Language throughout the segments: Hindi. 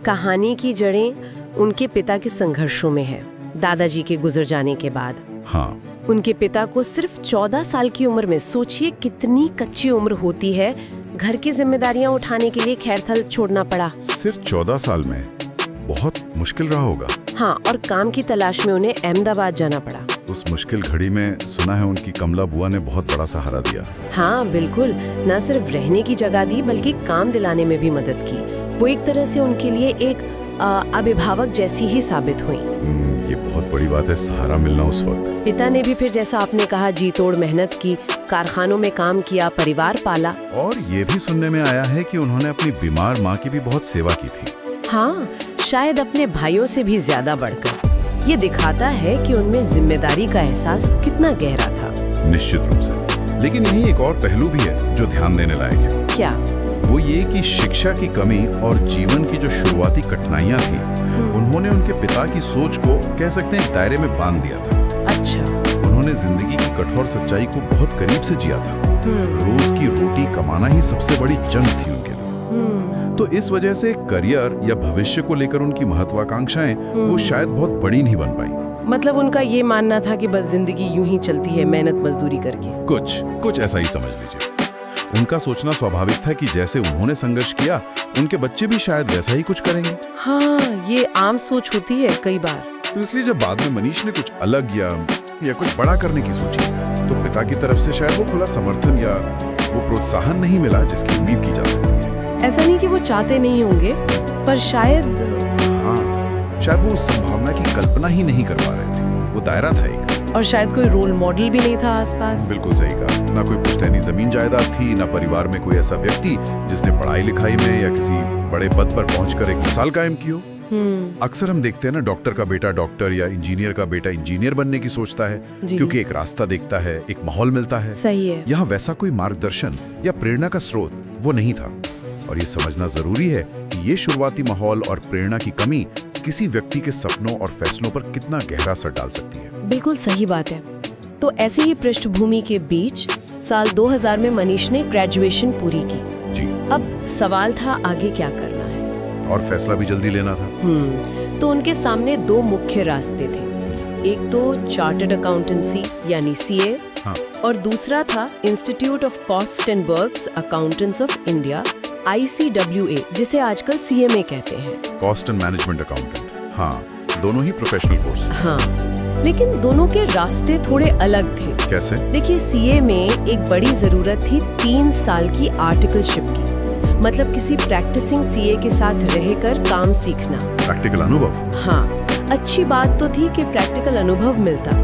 कहानी की जड़ें उनके पिता के संघर्षों में है। दादाजी के गुजर जाने के बाद उनके पिता को सिर्फ 14 साल की उम्र में, सोचिए कितनी कच्ची उम्र होती है, घर की जिम्मेदारियां उठाने के लिए खैरथल छोड़ना पड़ा। सिर्फ 14 साल में? बहुत मुश्किल रहा होगा। हाँ, और काम की तलाश में उन्हें अहमदाबाद जाना पड़ा। उस मुश्किल घड़ी में सुना है उनकी कमला बुआ ने बहुत बड़ा सहारा दिया। हाँ बिल्कुल, न सिर्फ रहने की जगह दी बल्कि काम दिलाने में भी मदद की। वो एक तरह से उनके लिए एक अभिभावक जैसी ही साबित हुई। ये बहुत बड़ी बात है, सहारा मिलना उस वक्त। पिता ने भी फिर जैसा आपने कहा जी तोड़ मेहनत की, कारखानों में काम किया, परिवार पाला। और ये भी सुनने में आया है कि उन्होंने अपनी बीमार माँ की भी बहुत सेवा की थी। हाँ, शायद अपने भाइयों से भी ज्यादा बढ़कर। ये दिखाता है कि उनमें जिम्मेदारी का एहसास कितना गहरा था। निश्चित रूप से। लेकिन यही एक और पहलू भी है जो ध्यान देने लायक है। क्या? वो ये कि शिक्षा की कमी और जीवन की जो शुरुआती कठिनाइयां थी, उन्होंने उनके पिता की सोच को कह सकते हैं दायरे में बांध दिया था। अच्छा। उन्होंने जिंदगी की कठोर सच्चाई को बहुत करीब से जिया था। रोज की रोटी कमाना ही सबसे बड़ी जंग थी उनके लिए। तो इस वजह से करियर या भविष्य को लेकर उनकी महत्वाकांक्षाएं वो शायद बहुत बड़ी नहीं बन पाई। मतलब उनका ये मानना था कि बस जिंदगी यूं ही चलती है मेहनत मजदूरी करके। कुछ ऐसा ही समझ लीजिए। उनका सोचना स्वाभाविक था कि जैसे उन्होंने संघर्ष किया, उनके बच्चे भी शायद वैसा ही कुछ करेंगे। हाँ, ये आम सोच होती है कई बार। तो इसलिए जब बाद में मनीष ने कुछ अलग या कुछ बड़ा करने की सोची, तो पिता की तरफ से शायद वो खुला समर्थन या वो प्रोत्साहन नहीं मिला जिसकी उम्मीद की जा सकती है। ऐसा नहीं कि वो चाहते नहीं होंगे, पर शायद वो उस संभावना की कल्पना ही नहीं कर पा रहे थे। वो दायरा था एक, और शायद कोई रोल मॉडल भी नहीं था आसपास। बिल्कुल सही कहा। ना कोई पुश्तैनी जमीन जायदाद थी, ना परिवार में कोई ऐसा व्यक्ति जिसने पढ़ाई लिखाई में या किसी बड़े पद पर पहुंचकर एक मिसाल कायम की हो। अक्सर हम देखते हैं ना, डॉक्टर का बेटा डॉक्टर या इंजीनियर का बेटा इंजीनियर बनने की सोचता है, क्योंकि एक रास्ता देखता है, एक माहौल मिलता है। सही है। यहाँ वैसा कोई मार्गदर्शन या प्रेरणा का स्रोत वो नहीं था। और ये समझना जरूरी है कि ये शुरुआती माहौल और प्रेरणा की कमी किसी व्यक्ति के सपनों और फैसलों पर कितना गहरा असर डाल सकती है। बिल्कुल सही बात है। तो ऐसे ही पृष्ठभूमि के बीच साल 2000 में मनीष ने ग्रेजुएशन पूरी की। जी। अब सवाल था आगे क्या करना है, और फैसला भी जल्दी लेना था। तो उनके सामने दो मुख्य रास्ते थे। एक तो चार्टर्ड अकाउंटेंसी यानी सीए, और दूसरा था institute of cost and works accountants of India, ICWA, जिसे आजकल CMA कहते हैं। Cost and management accountant. हाँ, दोनों ही प्रोफेशनल कोर्स। हाँ, लेकिन दोनों के रास्ते थोड़े अलग थे। कैसे? देखिए, CA में एक बड़ी जरूरत थी 3 साल की आर्टिकलशिप की, मतलब किसी प्रैक्टिसिंग CA के साथ रहकर काम सीखना। प्रैक्टिकल अनुभव। हाँ, अच्छी बात तो थी कि प्रैक्टिकल अनुभव मिलता,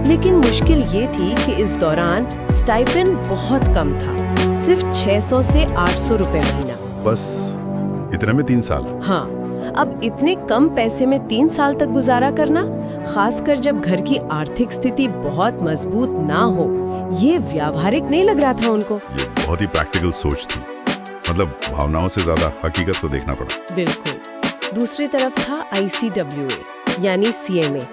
लेकिन मुश्किल ये थी कि इस दौरान स्टाइपेंड बहुत कम था, सिर्फ 600 से 800 रुपए महीना। बस इतने में 3 साल? हाँ, अब इतने कम पैसे में 3 साल तक गुजारा करना, खासकर जब घर की आर्थिक स्थिति बहुत मजबूत ना हो, ये व्यावहारिक नहीं लग रहा था उनको। ये बहुत ही प्रैक्टिकल सोच थी, मतलब भावनाओं से ज्यादा हकीकत को देखना पड़ा। बिल्कुल। दूसरी तरफ था ICWA यानी CMA।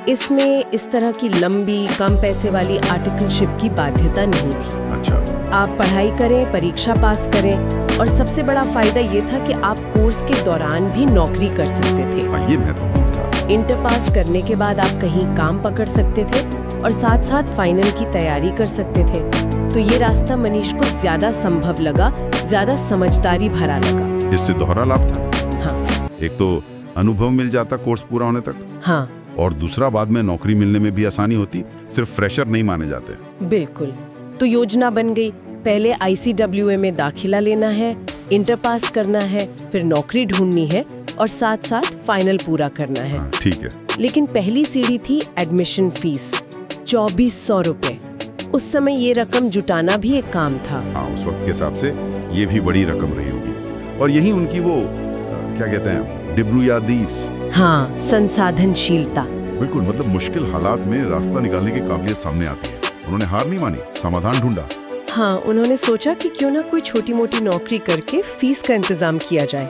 इसमें इस तरह की लंबी कम पैसे वाली आर्टिकलशिप की बाध्यता नहीं थी। अच्छा। आप पढ़ाई करें, परीक्षा पास करें, और सबसे बड़ा फायदा ये था कि आप कोर्स के दौरान भी नौकरी कर सकते थे। ये महत्वपूर्ण था। इंटर पास करने के बाद आप कहीं काम पकड़ सकते थे और साथ साथ फाइनल की तैयारी कर सकते थे। तो ये रास्ता मनीष को ज्यादा संभव लगा, ज्यादा समझदारी भरा लगा। इससे दोहरा लाभ था। हाँ। एक तो अनुभव मिल जाता कोर्स पूरा होने तक। हाँ। और दूसरा, बाद में नौकरी मिलने में भी आसानी होती, सिर्फ फ्रेशर नहीं माने जाते। बिल्कुल। तो योजना बन गई, पहले ICWA में दाखिला लेना है, इंटर पास करना है, फिर नौकरी ढूंढनी है और साथ साथ फाइनल पूरा करना है। ठीक है। लेकिन पहली सीढ़ी थी एडमिशन फीस, 2400 रुपए। उस समय ये रकम जुटाना भी एक काम था। उस वक्त के हिसाब से ये भी बड़ी रकम रही होगी। और यही उनकी वो क्या कहते हैं, डिब्रूयादीस। हाँ, संसाधनशीलता। बिल्कुल, मतलब मुश्किल हालात में रास्ता निकालने की काबिलियत सामने आती है। उन्होंने हार नहीं मानी, समाधान ढूंढा। हाँ, उन्होंने सोचा कि क्यों ना कोई छोटी मोटी नौकरी करके फीस का इंतजाम किया जाए।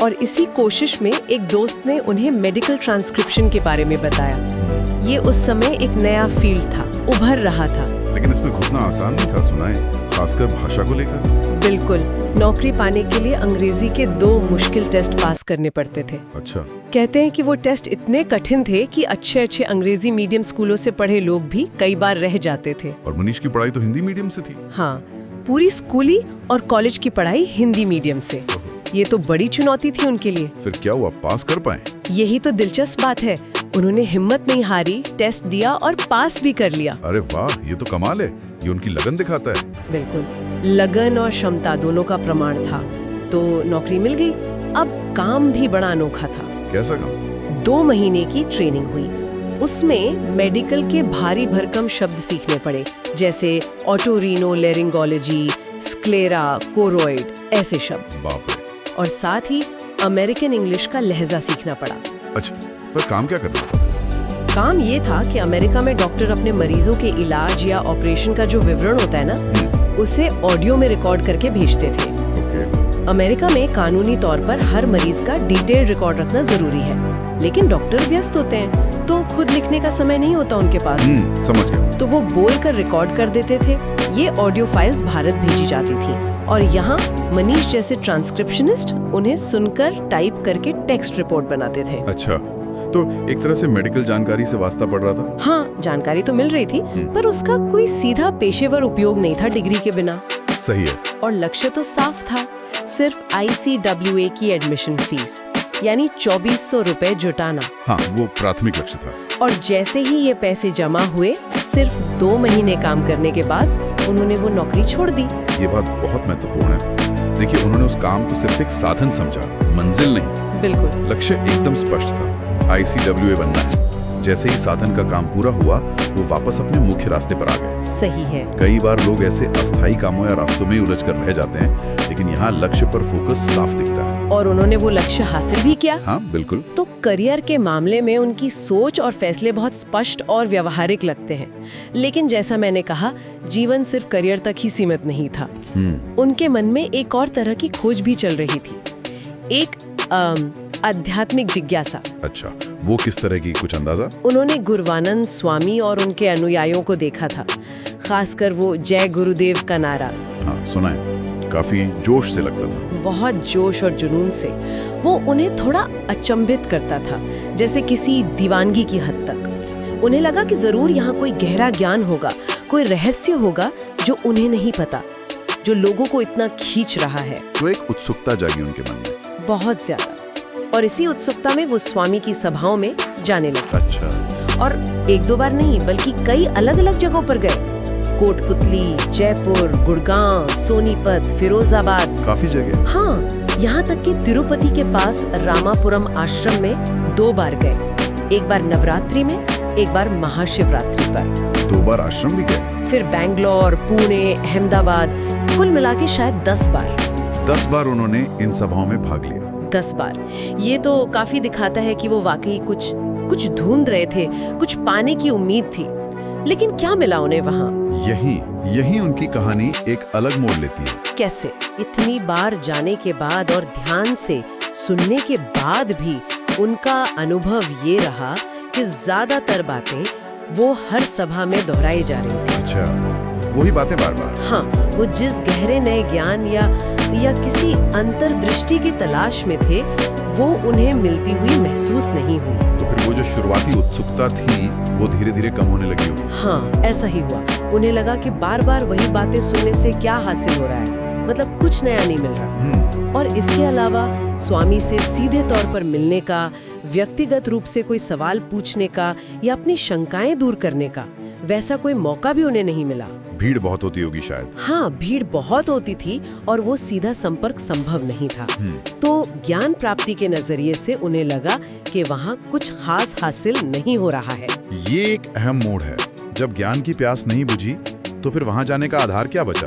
और इसी कोशिश में एक दोस्त ने उन्हें मेडिकल ट्रांसक्रिप्शन के बारे में बताया। ये उस समय एक नया फील्ड था, उभर रहा था। लेकिन इसमें घुसना आसान नहीं था, सुना है। खासकर भाषा को लेकर? बिल्कुल। नौकरी पाने के लिए अंग्रेजी के 2 मुश्किल टेस्ट पास करने पड़ते थे। अच्छा। कहते हैं कि वो टेस्ट इतने कठिन थे कि अच्छे अंग्रेजी मीडियम स्कूलों से पढ़े लोग भी कई बार रह जाते थे। और मनीष की पढ़ाई तो हिंदी मीडियम से थी। हाँ, पूरी स्कूली और कॉलेज की पढ़ाई हिंदी मीडियम से। ये तो बड़ी चुनौती थी उनके लिए। फिर क्या हुआ, पास कर पाए? यही तो दिलचस्प बात है। उन्होंने हिम्मत नहीं हारी, टेस्ट दिया और पास भी कर लिया। अरे वाह, ये तो कमाल है। ये उनकी लगन दिखाता है। बिल्कुल, लगन और क्षमता दोनों का प्रमाण था। तो नौकरी मिल गई। अब काम भी बड़ा अनोखा था। कैसा काम? 2 महीने की ट्रेनिंग हुई। उसमें मेडिकल के भारी भरकम शब्द सीखने पड़े, जैसे ऑटोरिनोलैरिंगोलॉजी, स्क्लेरा, कोरोइड, ऐसे शब्द। बाप रे। और साथ ही अमेरिकन इंग्लिश का लहजा सीखना पड़ा। अच्छा, पर काम क्या करना था? काम ये था कि अमेरिका में डॉक्टर अपने मरीजों के इलाज या ऑपरेशन का जो विवरण होता है ना, उसे ऑडियो में रिकॉर्ड करके भेजते थे। अमेरिका में कानूनी तौर पर हर मरीज का डिटेल रिकॉर्ड रखना जरूरी है, लेकिन डॉक्टर व्यस्त होते हैं तो खुद लिखने का समय नहीं होता उनके पास। समझ गया। तो वो बोलकर रिकॉर्ड कर देते थे। ये ऑडियो फाइल्स भारत भेजी जाती थी और यहाँ मनीष जैसे ट्रांसक्रिप्शनिस्ट उन्हें सुनकर टाइप करके टेक्स्ट रिपोर्ट बनाते थे। अच्छा, तो एक तरह से मेडिकल जानकारी से वास्ता पड़ रहा था। हाँ, जानकारी तो मिल रही थी, पर उसका कोई सीधा पेशेवर उपयोग नहीं था डिग्री के बिना। सही है। और लक्ष्य तो साफ था, सिर्फ ICWA की एडमिशन फीस, यानी 2400 रुपए जुटाना। हाँ, वो प्राथमिक लक्ष्य था। और जैसे ही ये पैसे जमा हुए, सिर्फ 2 महीने काम करने के बाद उन्होंने वो नौकरी छोड़ दी। ये बात बहुत महत्वपूर्ण है। देखिए, उन्होंने उस काम को सिर्फ एक साधन समझा, मंजिल नहीं। बिल्कुल। लक्ष्य एकदम स्पष्ट था, ICWA बनना है। जैसे ही साधन का काम पूरा हुआ, वो वापस अपने मुख्य रास्ते पर आ गए। सही है। कई बार लोग ऐसे अस्थायी कामों या रास्तों में उलझ कर रह जाते हैं, लेकिन यहाँ लक्ष्य पर फोकस साफ दिखता है। और उन्होंने वो लक्ष्य हासिल भी किया। हाँ, बिल्कुल। तो करियर के मामले में उनकी सोच और फैसले बहुत स्पष्ट और व्यवहारिक लगते हैं। लेकिन जैसा मैंने कहा, जीवन सिर्फ करियर तक ही सीमित नहीं था। उनके मन में एक और तरह की खोज भी चल रही थी, एक आध्यात्मिक जिज्ञासा। अच्छा, वो किस तरह की, कुछ अंदाजा? उन्होंने गुरुवानंद स्वामी और उनके अनुयायियों को देखा था, खासकर वो जय गुरुदेव का नारा। हाँ, सुना है, काफी जोश से लगता था। बहुत जोश और जुनून से। वो उन्हें थोड़ा अचंभित करता था, जैसे किसी दीवानगी की हद तक। उन्हें लगा कि जरूर यहाँ कोई गहरा ज्ञान होगा, कोई रहस्य होगा जो उन्हें नहीं पता, जो लोगों को इतना खींच रहा है। तो एक उत्सुकता जागी उनके मन में। बहुत ज्यादा। और इसी उत्सुकता में वो स्वामी की सभाओं में जाने लगे। अच्छा। और 1-2 बार नहीं, बल्कि कई अलग अलग जगहों पर गए। कोटपुतली, जयपुर, गुड़गांव, सोनीपत, फिरोजाबाद, काफी जगह। हाँ, यहाँ तक कि तिरुपति के पास रामापुरम आश्रम में 2 बार गए। एक बार नवरात्रि में, एक बार महाशिवरात्रि पर। 2 बार आश्रम भी गए। फिर बैंगलोर, पुणे, अहमदाबाद, कुल मिला के शायद 10 बार। 10 बार उन्होंने इन सभाओं में भाग लिया। 10 बार। ये तो काफी दिखाता है कि वो वाकई कुछ ढूंढ रहे थे, कुछ पाने की उम्मीद थी। लेकिन क्या मिला उन्हें वहाँ? यही उनकी कहानी एक अलग मोड़ लेती है। कैसे? इतनी बार जाने के बाद और ध्यान से सुनने के बाद भी उनका अनुभव ये रहा कि ज्यादातर बातें वो हर सभा में दोहराई जा रही थी। अच्छा, वही बातें बार बार। हाँ, वो जिस गहरे नए ज्ञान या किसी अंतर्दृष्टि की तलाश में थे, वो उन्हें मिलती हुई महसूस नहीं हुई। तो फिर वो जो शुरुआती उत्सुकता थी, वो धीरे धीरे कम होने लगी होगी। हाँ, ऐसा ही हुआ। उन्हें लगा कि बार बार वही बातें सुनने से क्या हासिल हो रहा है, मतलब कुछ नया नहीं मिल रहा। और इसके अलावा स्वामी से सीधे तौर पर मिलने का, व्यक्तिगत रूप से कोई सवाल पूछने का या अपनी शंकाएं दूर करने का वैसा कोई मौका भी उन्हें नहीं मिला। भीड़ बहुत होती होगी शायद। हाँ, भीड़ बहुत होती थी और वो सीधा संपर्क संभव नहीं था। तो ज्ञान प्राप्ति के नजरिए से उन्हें लगा कि वहाँ कुछ खास हासिल नहीं हो रहा है। ये एक अहम मोड़ है। जब ज्ञान की प्यास नहीं बुझी, तो फिर वहाँ जाने का आधार क्या बचा?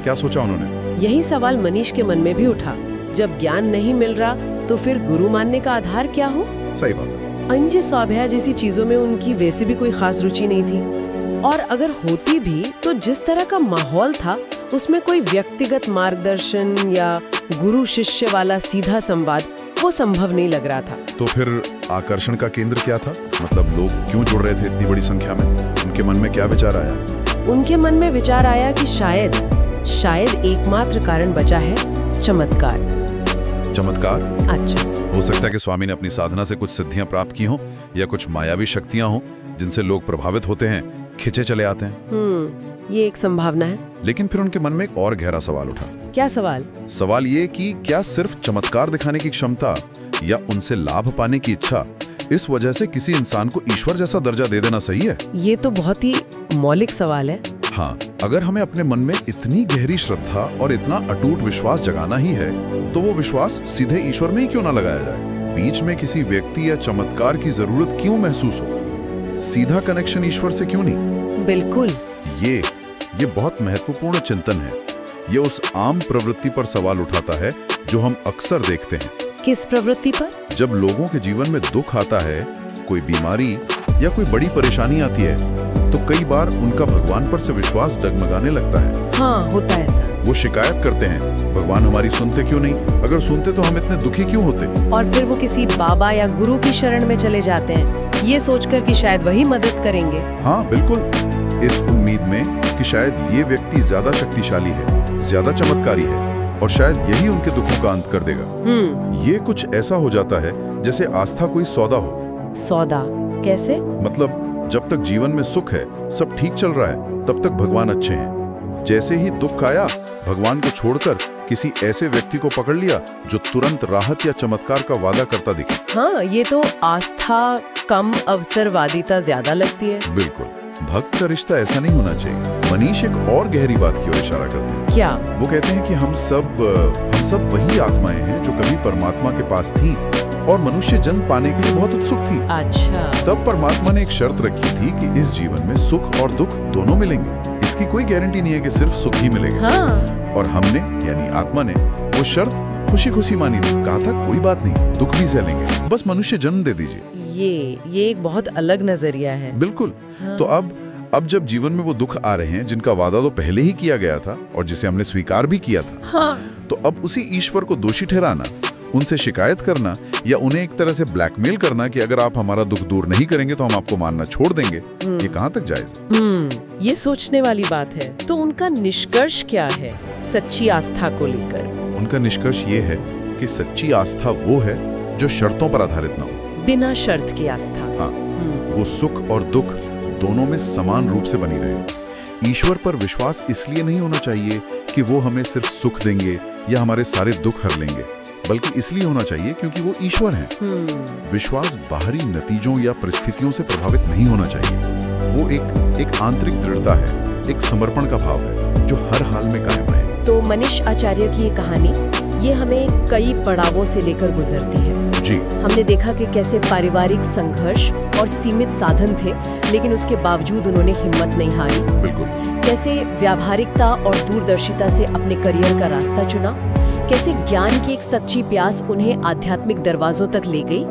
क्या सोचा उन्होंने? यही सवाल मनीष के मन में भी उठा। जब ज्ञान नहीं मिल रहा, तो फिर गुरु मानने का आधार क्या हो? सही बात है। अंज स्वाध्याय जैसी चीजों में उनकी वैसे भी कोई खास रुचि नहीं थी, और अगर होती भी तो जिस तरह का माहौल था, उसमें कोई व्यक्तिगत मार्गदर्शन या गुरु शिष्य वाला सीधा संवाद वो संभव नहीं लग रहा था। तो फिर आकर्षण का केंद्र क्या था? मतलब लोग क्यों जुड़ रहे थे इतनी बड़ी संख्या में? उनके मन में क्या विचार आया? उनके मन में विचार आया कि शायद शायद एकमात्र कारण बचा है चमत्कार। चमत्कार? अच्छा, हो सकता है कि स्वामी ने अपनी साधना से कुछ सिद्धियां प्राप्त की हों या कुछ मायावी शक्तियां हों जिनसे लोग प्रभावित होते हैं, खिंचे चले आते हैं। ये एक संभावना है। लेकिन फिर उनके मन में एक और गहरा सवाल उठा। क्या सवाल? सवाल ये कि क्या सिर्फ चमत्कार दिखाने की क्षमता या उनसे लाभ पाने की इच्छा, इस वजह से किसी इंसान को ईश्वर जैसा दर्जा दे देना सही है? ये तो बहुत ही मौलिक सवाल है। हाँ, अगर हमें अपने मन में इतनी गहरी श्रद्धा और इतना अटूट विश्वास जगाना ही है, तो वो विश्वास सीधे ईश्वर में ही क्यों ना लगाया जाए? बीच में किसी व्यक्ति या चमत्कार की जरूरत क्यों महसूस हो? सीधा कनेक्शन ईश्वर से क्यों नहीं? बिल्कुल। ये बहुत महत्वपूर्ण चिंतन है। ये उस आम प्रवृत्ति पर सवाल उठाता है जो हम अक्सर देखते हैं। किस प्रवृत्ति पर? जब लोगों के जीवन में दुख आता है, कोई बीमारी या कोई बड़ी परेशानी आती है, तो कई बार उनका भगवान पर से विश्वास डगमगाने लगता है। हाँ, होता है ऐसा। वो शिकायत करते हैं, भगवान हमारी सुनते क्यों नहीं? अगर सुनते तो हम इतने दुखी क्यों होते? और फिर वो किसी बाबा या गुरु की शरण में चले जाते हैं, ये सोचकर कि शायद वही मदद करेंगे। हाँ बिल्कुल, इस उम्मीद में कि शायद ये व्यक्ति ज्यादा शक्तिशाली है, ज्यादा चमत्कारी है और शायद यही उनके दुखों का अंत कर देगा। ये कुछ ऐसा हो जाता है जैसे आस्था कोई सौदा हो। सौदा कैसे? मतलब जब तक जीवन में सुख है, सब ठीक चल रहा है, तब तक भगवान अच्छे हैं। जैसे ही दुख आया, भगवान को छोड़कर किसी ऐसे व्यक्ति को पकड़ लिया जो तुरंत राहत या चमत्कार का वादा करता दिखे। हाँ, ये तो आस्था कम अवसरवादिता ज्यादा लगती है। बिल्कुल, भक्त का रिश्ता ऐसा नहीं होना चाहिए। मनीष एक और गहरी बात की ओर इशारा करते हैं। क्या? वो कहते हैं कि हम सब वही आत्माएं हैं जो कभी परमात्मा के पास थीं और मनुष्य जन्म पाने के लिए बहुत उत्सुक थी। अच्छा। तब परमात्मा ने एक शर्त रखी थी कि इस जीवन में सुख और दुख दोनों मिलेंगे। इसकी कोई गारंटी नहीं है कि सिर्फ सुख ही मिलेगा। हाँ। और हमने यानी आत्मा ने वो शर्त खुशी खुशी मानी थी। कहा था कोई बात नहीं, दुख भी सह लेंगे, बस मनुष्य जन्म दे दीजिए। ये एक बहुत अलग नजरिया है। बिल्कुल। हाँ। तो अब जब जीवन में वो दुख आ रहे हैं जिनका वादा तो पहले ही किया गया था और जिसे हमने स्वीकार भी किया था, हाँ। तो अब उसी ईश्वर को दोषी ठहराना, उनसे शिकायत करना या उन्हें एक तरह से ब्लैकमेल करना कि अगर आप हमारा दुख दूर नहीं करेंगे तो हम आपको मानना छोड़ देंगे, ये कहां तक जायज है? ये सोचने वाली बात है। तो उनका निष्कर्ष क्या है सच्ची आस्था को लेकर? उनका निष्कर्ष ये है कि सच्ची आस्था वो है जो शर्तों पर आधारित ना हो। बिना शर्त की आस्था। हाँ, वो सुख और दुख दोनों में समान रूप से बनी रहे। ईश्वर पर विश्वास इसलिए नहीं होना चाहिए कि वो हमें सिर्फ सुख देंगे या हमारे सारे दुख हर लेंगे, बल्कि इसलिए होना चाहिए क्योंकि वो ईश्वर हैं। विश्वास बाहरी नतीजों या परिस्थितियों से प्रभावित नहीं होना चाहिए। वो एक आंतरिक दृढ़ता है, एक समर्पण का भाव है जो हर हाल में कायम रहे। तो मनीष आचार्य की ये कहानी, ये हमें कई पड़ावों से लेकर गुजरती है। जी। हमने देखा कि कैसे पारिवारिक संघर्ष और सीमित साधन थे, लेकिन उसके बावजूद उन्होंने हिम्मत नहीं हारी। बिल्कुल। कैसे व्यावहारिकता और दूरदर्शिता से अपने करियर का रास्ता चुना, कैसे ज्ञान की एक सच्ची प्यास उन्हें आध्यात्मिक दरवाजों तक ले गई,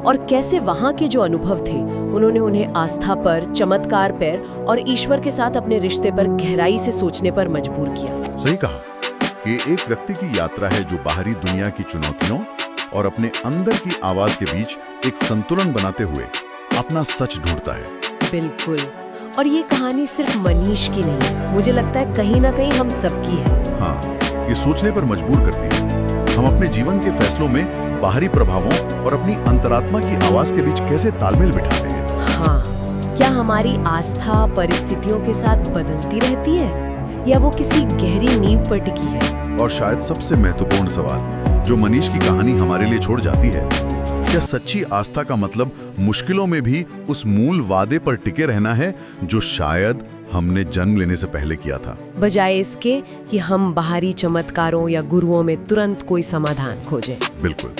और कैसे वहाँ के जो अनुभव थे उन्हें आस्था पर, चमत्कार पर और ईश्वर के साथ अपने रिश्ते पर गहराई से सोचने पर मजबूर किया। सही कहा। ये एक व्यक्ति की यात्रा है जो बाहरी दुनिया की चुनौतियों और अपने अंदर की आवाज के बीच एक संतुलन बनाते हुए अपना सच ढूंढता है। बिल्कुल। और ये कहानी सिर्फ मनीष की नहीं, मुझे लगता है कहीं ना कहीं हम सबकी है। हाँ, ये सोचने पर मजबूर करती है। हम अपने जीवन के फैसलों में बाहरी प्रभावों और अपनी अंतरात्मा की आवाज के बीच कैसे तालमेल बिठाते हैं। हाँ, क्या हमारी आस्था परिस्थितियों के साथ बदलती रहती है या वो किसी गहरी नींव पर टिकी है? और शायद सबसे महत्वपूर्ण सवाल जो मनीष की कहानी हमारे लिए छोड़ जाती है, क्या सच्ची आस्था का मतलब मुश्किलों में भी उस मूल वादे पर टिके रहना है जो शायद हमने जन्म लेने से पहले किया था, बजाय इसके कि हम बाहरी चमत्कारों या गुरुओं में तुरंत कोई समाधान खोजें। बिल्कुल।